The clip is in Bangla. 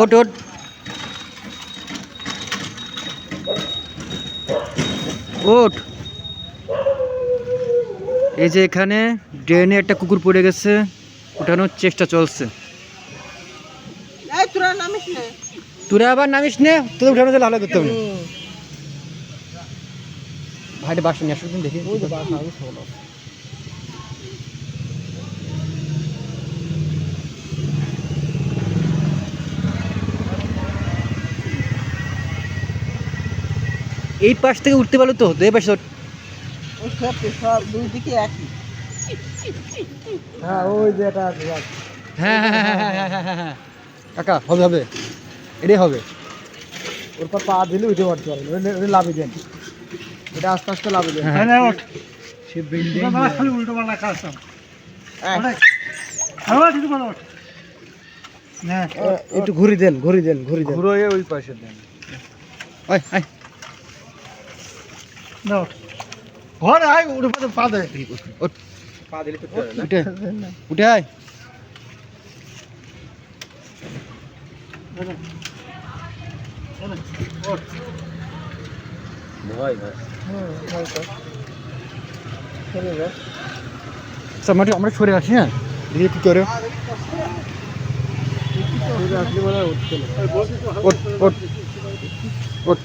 ওঠ ওঠ ওঠ। এই যে এখানে ড্রেনে একটা কুকুর পড়ে গেছে, ওঠানোর চেষ্টা চলছে। তোরা আবার নামিস নে, তোদের উঠানো তো লাভ করতে হবে না। ভাইটা বাসা নিয়ে আসুন দেখি। এই পাশ থেকে উঠতে পারলো তো, এই পাশে সব দুই দিকে একই। হ্যাঁ ওই যে এটা আছে। হ্যাঁ হ্যাঁ হ্যাঁ হ্যাঁ হ্যাঁ হ্যাঁ হ্যাঁ কাকা হবে হবে, এটাই হবে। ওর পর পা দিলে উঠে পড়তে পারবে, ওটা লাভি দেন, এটা আস্তে আস্তে লাভি দেন। সে বিল্ডিং উল্টো পাল্টা কাজ একটু ঘুরি দেন ঘুরি দেন ঘুরি দেন, ঘুরো ওই পাশে দেন। ওই আয় ঘরে আয় উঠে পা দেয়, ওঠ, পা দিলে তো উঠে উঠে আয়। আচ্ছা মাটি আমরা সরে আসি, হ্যাঁ দেখি কি করে। ওঠ ওঠ ওঠ।